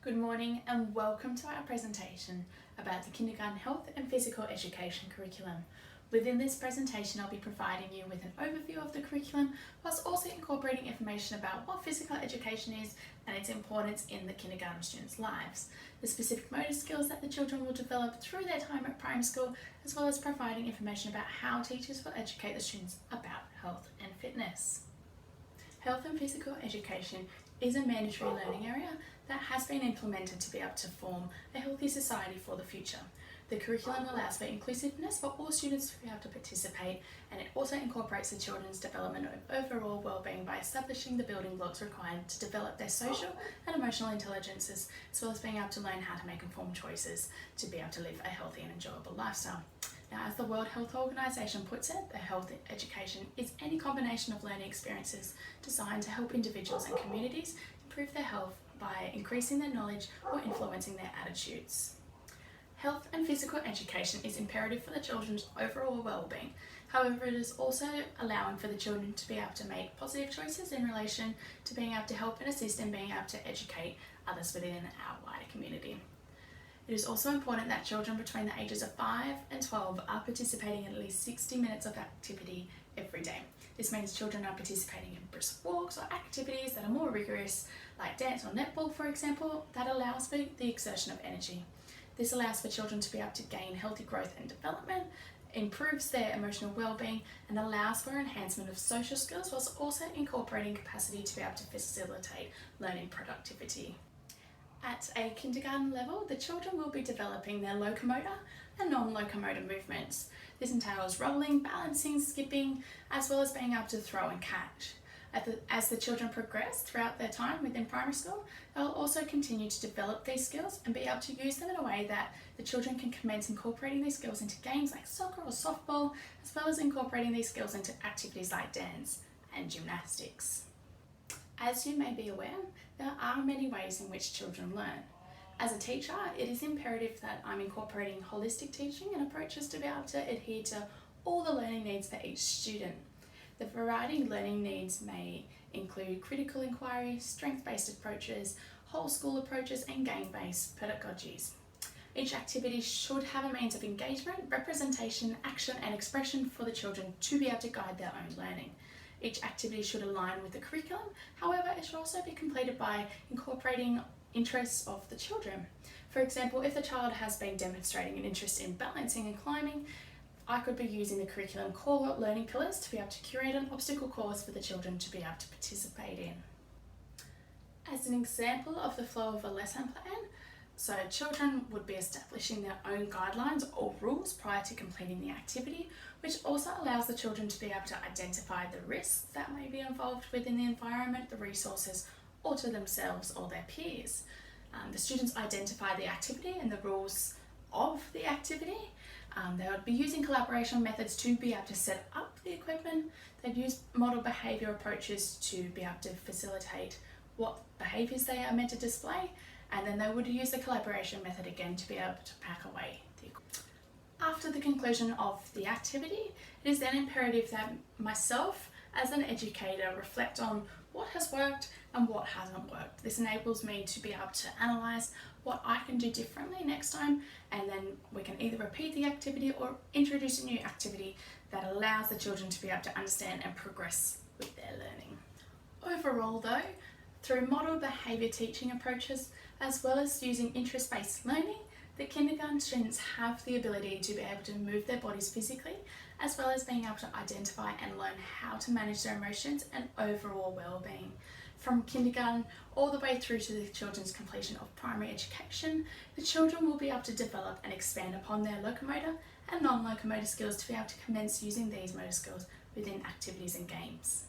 Good morning and welcome to our presentation about the Kindergarten Health and Physical Education curriculum. Within this presentation I'll be providing you with an overview of the curriculum whilst also incorporating information about what physical education is and its importance in the kindergarten students' lives, the specific motor skills that the children will develop through their time at primary school, as well as providing information about how teachers will educate the students about health and fitness. Health and physical education is a mandatory learning area that has been implemented to be able to form a healthy society for the future. The curriculum allows for inclusiveness for all students to be able to participate, and it also incorporates the children's development of overall well-being by establishing the building blocks required to develop their social and emotional intelligences, as well as being able to learn how to make informed choices to be able to live a healthy and enjoyable lifestyle. Now, as the World Health Organization puts it, the health education is any combination of learning experiences designed to help individuals and communities improve their health by increasing their knowledge or influencing their attitudes. Health and physical education is imperative for the children's overall well-being. However, it is also allowing for the children to be able to make positive choices in relation to being able to help and assist in being able to educate others within our wider community. It is also important that children between the ages of 5 and 12 are participating in at least 60 minutes of activity every day. This means children are participating in brisk walks or activities that are more rigorous, like dance or netball, for example, that allows for the exertion of energy. This allows for children to be able to gain healthy growth and development, improves their emotional well-being, and allows for enhancement of social skills, whilst also incorporating capacity to be able to facilitate learning productivity. At a kindergarten level, the children will be developing their locomotor and non-locomotor movements. This entails rolling, balancing, skipping, as well as being able to throw and catch. As the children progress throughout their time within primary school, they'll also continue to develop these skills and be able to use them in a way that the children can commence incorporating these skills into games like soccer or softball, as well as incorporating these skills into activities like dance and gymnastics. As you may be aware, there are many ways in which children learn. As a teacher, it is imperative that I'm incorporating holistic teaching and approaches to be able to adhere to all the learning needs for each student. The variety of learning needs may include critical inquiry, strength-based approaches, whole school approaches, and game-based pedagogies. Each activity should have a means of engagement, representation, action, and expression for the children to be able to guide their own learning. Each activity should align with the curriculum, however, it should also be completed by incorporating interests of the children. For example, if the child has been demonstrating an interest in balancing and climbing, I could be using the curriculum core learning pillars to be able to curate an obstacle course for the children to be able to participate in. As an example of the flow of a lesson plan, so children would be establishing their own guidelines or rules prior to completing the activity, which also allows the children to be able to identify the risks that may be involved within the environment, the resources, or to themselves or their peers. The students identify the activity and the rules of the activity. They would be using collaboration methods to be able to set up the equipment. They'd use model behaviour approaches to be able to facilitate what behaviours they are meant to display, and then they would use the collaboration method again to be able to pack away the equipment. After the conclusion of the activity, it is then imperative that myself as an educator reflect on what has worked and what hasn't worked. This enables me to be able to analyse what I can do differently next time, and then we can either repeat the activity or introduce a new activity that allows the children to be able to understand and progress with their learning. Overall though, through model behaviour teaching approaches, as well as using interest-based learning, the kindergarten students have the ability to be able to move their bodies physically, as well as being able to identify and learn how to manage their emotions and overall well-being. From kindergarten all the way through to the children's completion of primary education, the children will be able to develop and expand upon their locomotor and non-locomotor skills to be able to commence using these motor skills within activities and games.